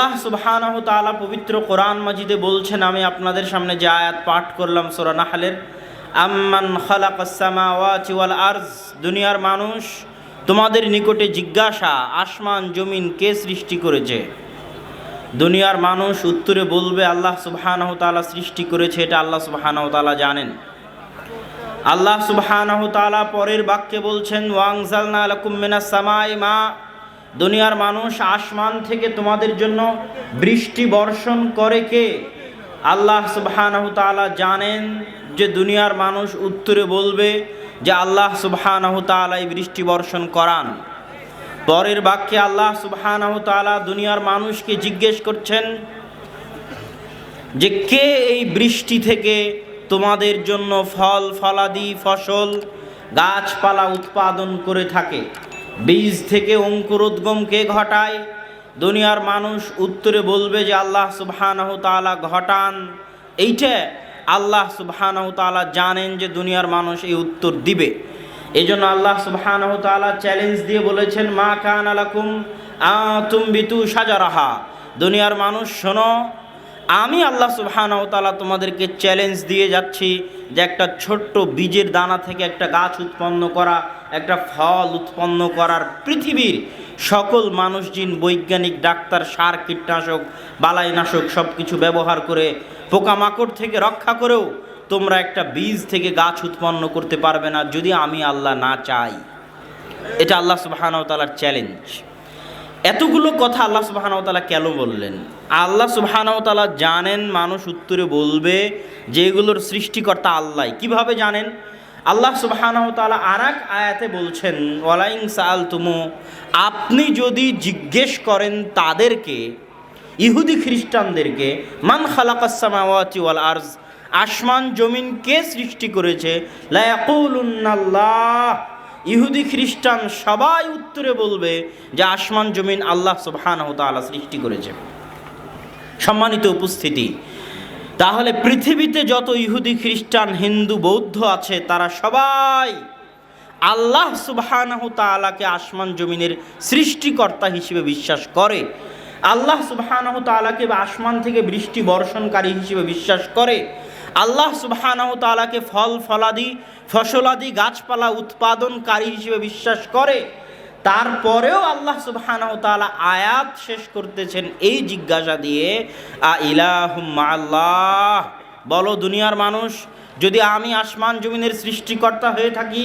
আল্লাহ সুবহানাহু ওয়া তাআলা পবিত্র কোরআন মাজিদে বলছেন, আমি আপনাদের সামনে যে আয়াত পাঠ করলাম সূরা নাহলের, আম্মান খালাকাস সামাওয়াতি ওয়াল আরজ, দুনিয়ার মানুষ তোমাদের নিকটে জিজ্ঞাসা আসমান জমিন কে সৃষ্টি করেছে। দুনিয়ার মানুষ উত্তরে বলবে আল্লাহ সুবহানাহু ওয়া তাআলা সৃষ্টি করেছে, এটা আল্লাহ সুবহানাহু ওয়া তাআলা জানেন। আল্লাহ সুবহানাহু ওয়া তাআলা পরের বাক্যে বলছেন, ওয়াংজালনা লাকুম মিনাস সামাই মা, দুনিয়ার মানুষ আসমান থেকে তোমাদের জন্য বৃষ্টি বর্ষণ করে কে। আল্লাহ সুবহানাহু ওয়া তাআলা জানেন যে দুনিয়ার মানুষ উত্তরে বলবে যে আল্লাহ সুবহানাহু ওয়া তাআলাই বৃষ্টি বর্ষণ করান। পরের বাক্যে আল্লাহ সুবহানাহু ওয়া তাআলা দুনিয়ার মানুষকে জিজ্ঞেস করছেন যে কে এই বৃষ্টি থেকে তোমাদের জন্য ফল ফলাদি ফসল গাছপালা উৎপাদন করে থাকে, বীজ থেকে অঙ্কুরোদ্গম কে ঘটায়। দুনিয়ার মানুষ উত্তরে বলবে যে আল্লাহ সুবহানাহু ওয়া তাআলা ঘটান। এইটা আল্লাহ সুবহানাহু ওয়া তাআলা জানেন যে দুনিয়ার মানুষ এই উত্তর দিবে। এই জন্য আল্লাহ সুবহানাহু ওয়া তাআলা চ্যালেঞ্জ দিয়ে বলেছেন, মা কানা লাকুম আতুমবিতু শাজারাহা, দুনিয়ার মানুষ শোনো, আমি আল্লাহ সুবহানাহু ওয়া তাআলা তোমাদেরকে চ্যালেঞ্জ দিয়ে যাচ্ছি যে একটা ছোট্ট বীজের দানা থেকে একটা গাছ উৎপন্ন করা, একটা ফল উৎপন্ন করার পৃথিবীর সকল মানুষ জিন বৈজ্ঞানিক ডাক্তার সার কীটনাশক বালাইনাশক সব কিছু ব্যবহার করে পোকামাকড় থেকে রক্ষা করেও তোমরা একটা বীজ থেকে গাছ উৎপন্ন করতে পারবে না যদি আমি আল্লাহ না চাই। এটা আল্লাহ সুবহানাহু ওয়া তাআলার চ্যালেঞ্জ। এতগুলো কথা আল্লাহ সুবহানাহু ওয়া তাআলা কেন বললেন? আল্লাহ সুবহানাহু ওয়া তাআলা জানেন মানুষ উত্তরে বলবে যে এগুলোর সৃষ্টিকর্তা আল্লাহ। কিভাবে জানেন? আল্লাহ সুবহানাহু ওয়া তাআলা আরেক আয়াতে বলছেন, ওয়ালাইন সাআলতুমু, আপনি যদি জিজ্ঞেস করেন তাদেরকে, ইহুদি খ্রিস্টানদেরকে, মান খালাকাস সামাওয়াতি ওয়াল আরজ, আসমান জমিন কে সৃষ্টি করেছে, লা ইয়াকুলুন্নাল্লাহ, ইহুদি খ্রিস্টান সবাই উত্তরে বলবে যে আসমান জমিন আল্লাহ সুবহানাহু ওয়া তাআলা সৃষ্টি করেছে। সম্মানিত উপস্থিতি, তাহলে পৃথিবীতে যত ইহুদি খ্রিস্টান হিন্দু বৌদ্ধ আছে তারা সবাই আল্লাহ সুবহানাহু ওয়া তাআলাকে আসমান জমিনের সৃষ্টিকর্তা হিসেবে বিশ্বাস করে, আল্লাহ সুবহানাহু ওয়া তাআলাকে আসমান থেকে বৃষ্টি বর্ষণকারী হিসেবে বিশ্বাস করে, আল্লাহ সুবহানাহু ওয়া তাআলাকে ফল ফলাদি ফসলাদি গাছপালা উৎপাদনকারী হিসেবে বিশ্বাস করে। তারপরেও আল্লাহ সুবহানাহু ওয়া তাআলা আয়াত শেষ করতেছেন এই জিজ্ঞাসা দিয়ে, আ ইলাহুম মা'আল্লাহ, বলো দুনিয়ার মানুষ, যদি আমি আসমান জমিনের সৃষ্টিকর্তা হয়ে থাকি,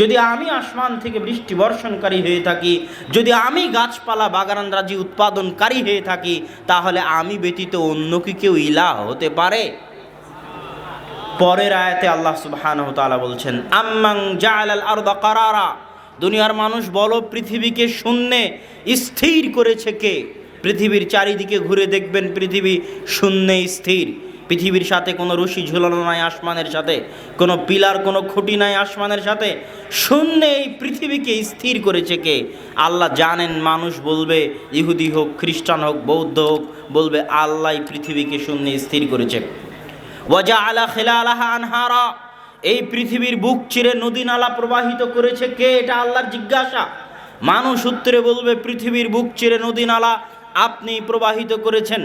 যদি আমি আসমান থেকে বৃষ্টি বর্ষণকারী হয়ে থাকি, যদি আমি গাছপালা বাগানরাজি উৎপাদনকারী হয়ে থাকি, তাহলে আমি ব্যতীত অন্য কি কেউ ইলাহ হতে পারে? পরের আয়াতে আল্লাহ সুবহানাহু ওয়া তাআলা বলছেন, আম্মান জাআলাল আরদা কারারা, দুনিয়ার মানুষ বলো পৃথিবীকে শূন্যে স্থির করেছে কে। পৃথিবীর চারিদিকে ঘুরে দেখবেন পৃথিবী শূন্যে স্থির, পৃথিবীর সাথে কোনো রশি ঝুলানো নাই, আসমানের সাথে কোনো পিলার কোনো খুঁটি নাই, আসমানের সাথে শূন্যে এই পৃথিবীকে স্থির করেছে কে। আল্লাহ জানেন মানুষ বলবে, ইহুদি হোক খ্রিস্টান হোক বৌদ্ধ হোক, বলবে আল্লাহ পৃথিবীকে শূন্যে স্থির করেছে। ওয়াজআলা খিলালাহা আনহারা, এই পৃথিবীর বুক চিরে নদী নালা প্রবাহিত করেছে কে, এটা আল্লাহর জিজ্ঞাসা। মানুষ উত্তরে বলবে পৃথিবীর বুক চিরে নদী নালা আপনি প্রবাহিত করেছেন।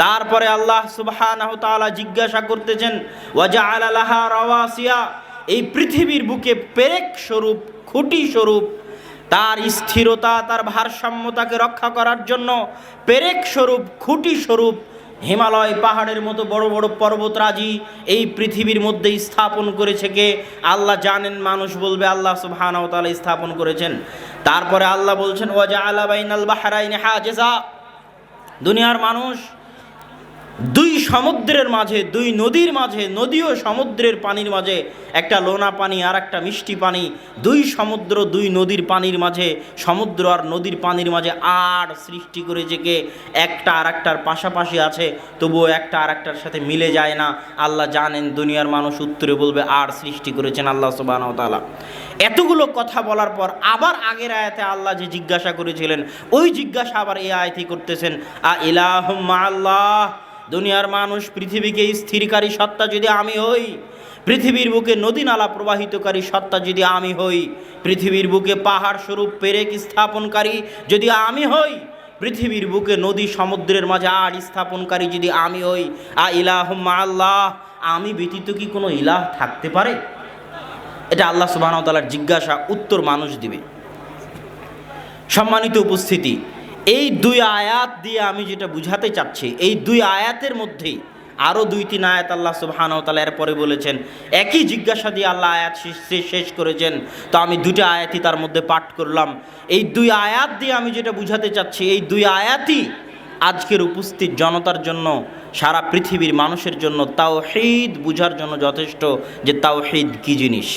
তারপরে আল্লাহ সুবহানাহু ওয়া তাআলা জিজ্ঞাসা করতেছেন, ওয়াজআলা লাহা রাওয়াসিয়া, এই পৃথিবীর বুকে পেরেক স্বরূপ খুঁটি স্বরূপ তার স্থিরতা তার ভারসাম্যতাকে রক্ষা করার জন্য পেরেক স্বরূপ খুঁটি স্বরূপ হিমালয় পাহাড়ের মতো বড় বড় পর্বতরাজি এই পৃথিবীর মধ্যে স্থাপন করেছে কে। আল্লাহ জানেন মানুষ বলবে আল্লাহ সুবহানাহু ওয়া তাআলা স্থাপন করেছেন। তারপরে আল্লাহ বলছেন, ওয়াজআলা বাইনাল বাহরাইনি হাজিজা, দুনিয়ার মানুষ দুই সমুদ্রের মাঝে, দুই নদীর মাঝে, নদী ও সমুদ্রের পানির মাঝে একটা লোনা পানি আর একটা মিষ্টি পানি, দুই সমুদ্র দুই নদীর পানির মাঝে, সমুদ্র আর নদীর পানির মাঝে আর সৃষ্টি করেছে কে। একটা আর একটার পাশাপাশি আছে, তবুও একটা আর একটার সাথে মিলে যায় না। আল্লাহ জানেন দুনিয়ার মানুষ উত্তরে বলবে আর সৃষ্টি করেছেন আল্লাহ সুবহানাহু ওয়া তাআলা। এতগুলো কথা বলার পর আবার আগের আয়াতে আল্লাহ যে জিজ্ঞাসা করেছিলেন ওই জিজ্ঞাসা আবার এই আয়াতেই করতেছেন, আ ইলাহুম মা'আল্লাহ, দুনিয়ার মানুষ পৃথিবীকে স্থিরকারী সত্তা যদি আমি হই, পৃথিবীর বুকে নদী নালা প্রবাহিতকারী সত্তা যদি আমি হই, পৃথিবীর বুকে পাহাড় স্বরূপ পেরেক স্থাপনকারী যদি আমি হই, পৃথিবীর বুকে নদী সমুদ্রের মাঝে আর স্থাপনকারী যদি আমি হই, ইলাহুম্মা আল্লাহ, আমি ব্যতীত কি কোনো ইলাহ থাকতে পারে? এটা আল্লাহ সুবহানাহু ওয়া তাআলার জিজ্ঞাসা, উত্তর মানুষ দিবে। সম্মানিত উপস্থিতি, এই দুই আয়াত দিয়ে আমি যেটা বুঝাতে চাচ্ছি, এই দুই আয়াতের মধ্যেই আরও 2-3 আয়াত আল্লাহ সুবহানাহু ওয়া তাআলা এরপরে বলেছেন। একই জিজ্ঞাসা দিয়ে আল্লাহ আয়াত শেষ করেছেন, তো আমি দুটো আয়াতই তার মধ্যে পাঠ করলাম। এই দুই আয়াত দিয়ে আমি যেটা বুঝাতে চাচ্ছি, এই দুই আয়াতই আজকের উপস্থিত জনতার জন্য, সারা পৃথিবীর মানুষের জন্য তাওহীদ বুঝার জন্য যথেষ্ট, যে তাওহীদ কী জিনিস।